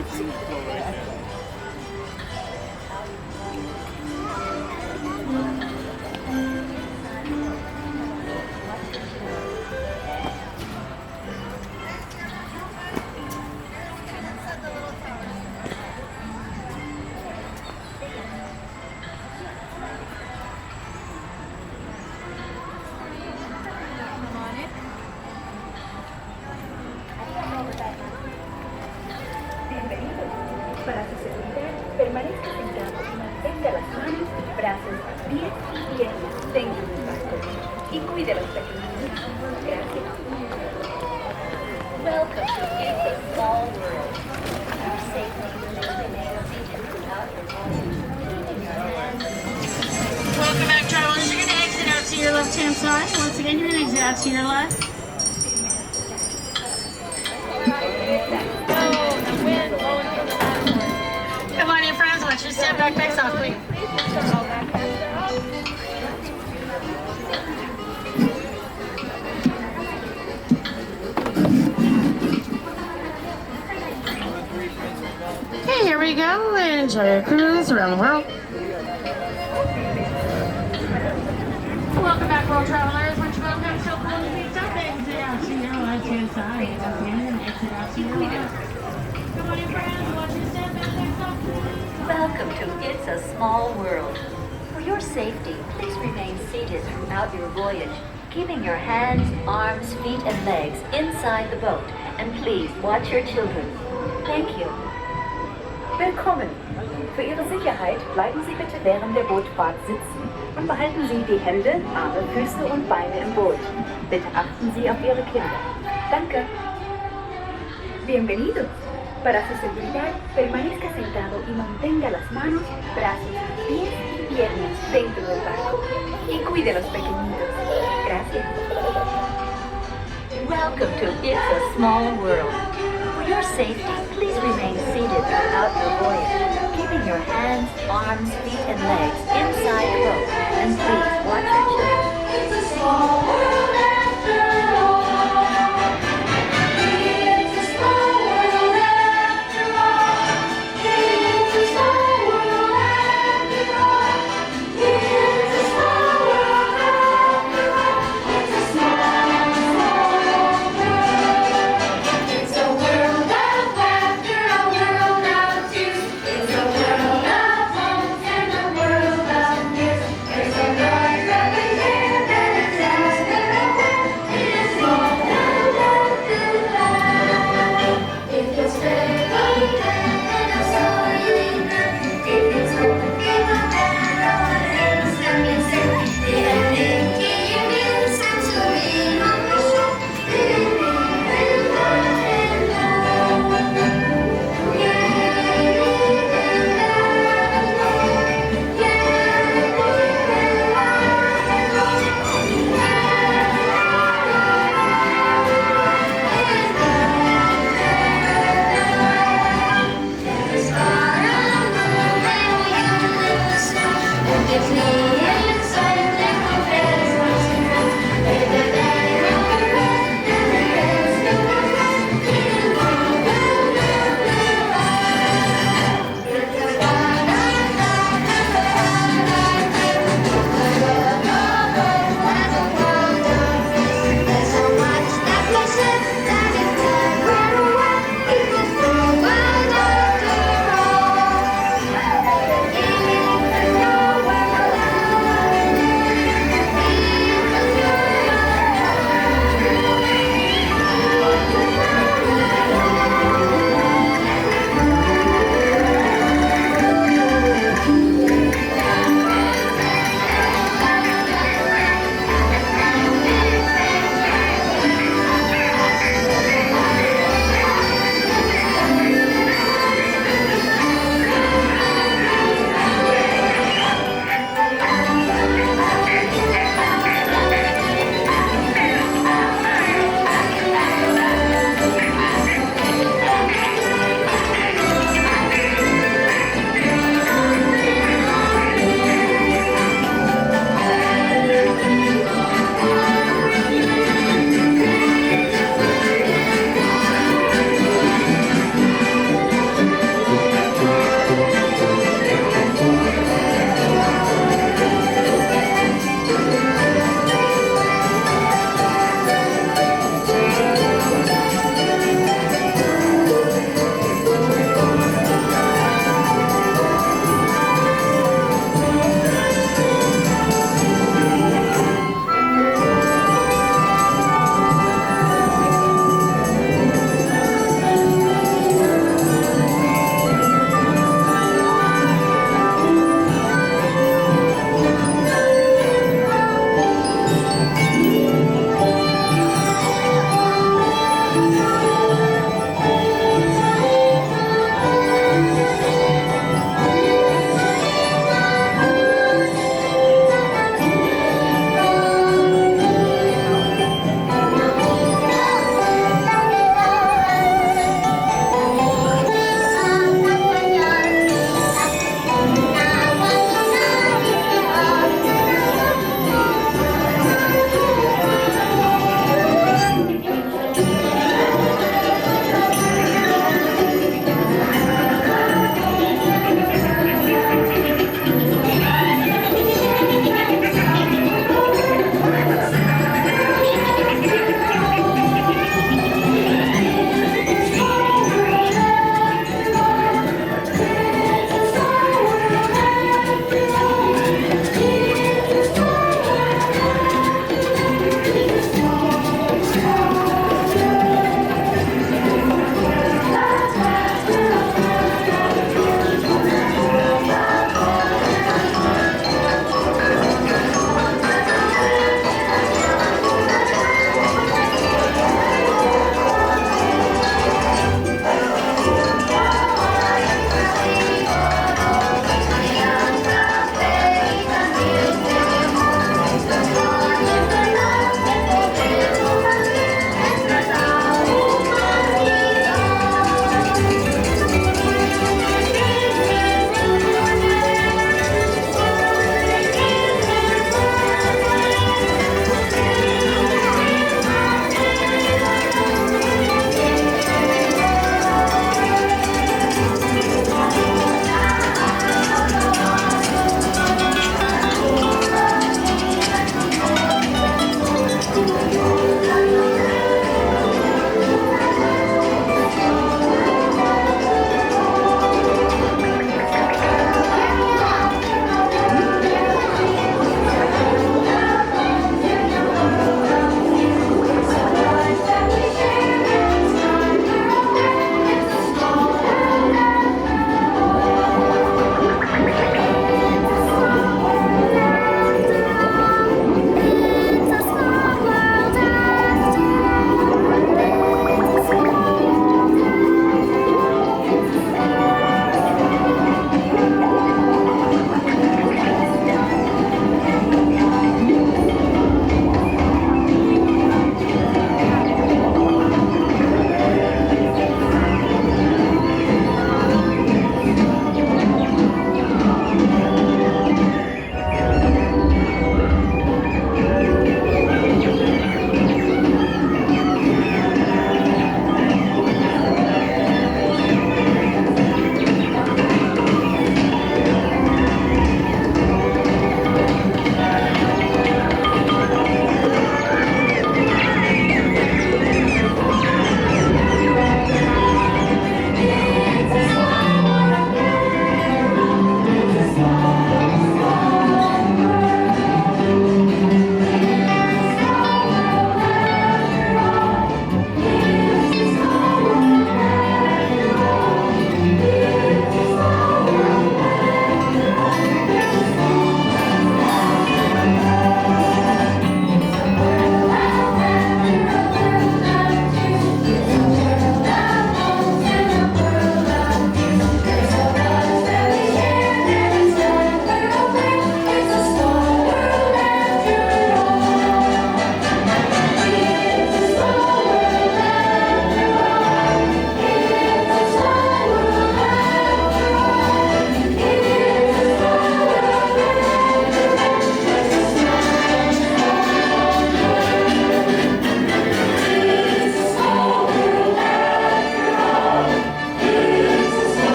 away from the floor right there. Para su seguridad, permanezca sentado y mantenga las manos, brazos, pies y piernas dentro del barco. Y cuide a los pequeños. Gracias. Welcome to It's a Small World. Your safety will remain seated throughout your voyage. Keeping your hands. Welcome back, travelers. You're going to exit out to your left-hand side. Once again, you're going to exit out to your left. Come on in, friends. Watch your step back softly. Okay, here we go. Enjoy your cruise around the world. Welcome back, world travelers. Once your boat comes to a close, please stop and exit out to your left-hand side. Once again, and exit out to your left. Come on in, friends. Watch your step back softly. Welcome to It's a Small World. For your safety, please remain seated throughout your voyage, keeping your hands, arms, feet, and legs inside the boat. And please watch your children. Thank you. Willkommen! Für Ihre Sicherheit bleiben Sie bitte während der Bootfahrt sitzen und behalten Sie die Hände, Arme, Füße und Beine im Boot. Bitte achten Sie auf Ihre Kinder. Danke. Bienvenidos. Para su seguridad, permanezca sentado y mantenga las manos, brazos, pies y piernas dentro del barco. Y cuide a los pequeñitos. Gracias. Welcome to It's a Small World. For your safety, please remain seated throughout your voyage, keeping your hands, arms, feet, and legs inside the boat. And please watch your children. It's a small world after all. It's a small world after all. It's a small world after all. It's a small world after all. It's a small world. It's a world of laughter, a world of tears. It's a world of homes and a world of fears. There's a light at the end that is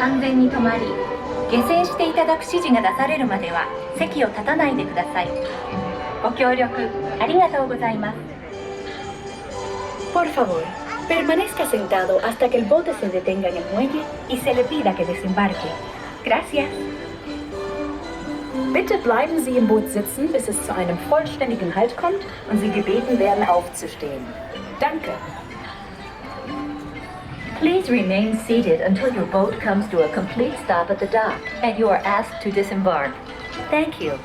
完全に止まり、下船していただく指示が出されるまでは席を立たないでください。ご協力ありがとうございます。Por favor, permanezca sentado hasta que el bote se detenga en el muelle y se le pida que desembarque. Gracias. Bitte bleiben Sie im Boot sitzen, bis es zu einem vollständigen Halt kommt und Sie gebeten werden, aufzustehen. Danke. Please remain seated until your boat comes to a complete stop at the dock and you are asked to disembark. Thank you.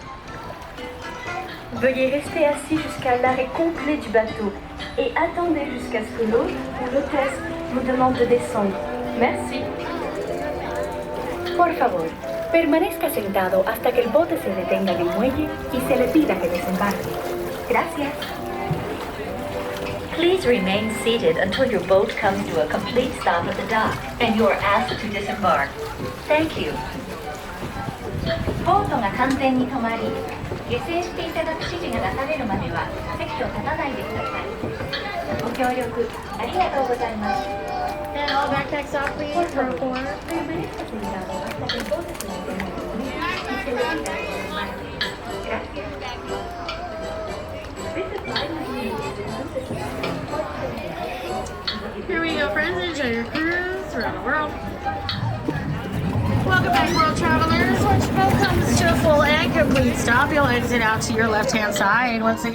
Veuillez rester assis jusqu'à l'arrêt complet du bateau et attendez jusqu'à ce que l'hôte ou l'hôtesse vous demande de descendre. Merci. Por favor, permanezca sentado hasta que el bote se detenga en el muelle y se le pida que desembarque. Gracias. Please remain seated until your boat comes to a complete stop at the dock and you are asked to disembark. Thank you. ボートが完全に止まり、下船していただく指示が出されるまでは席を立たないでください。ご協力ありがとうございます。And all backpacks off, please. Row 4. Permanezca sentado hasta que el bote se detenga en el muelle y se le pida que desembarque. Gracias. Bitte bleiben Sie Here we go, friends. Enjoy your cruise around the world. Welcome back, world travelers. Once your boat comes to a full and complete stop, you'll exit out to your left-hand side. Once again.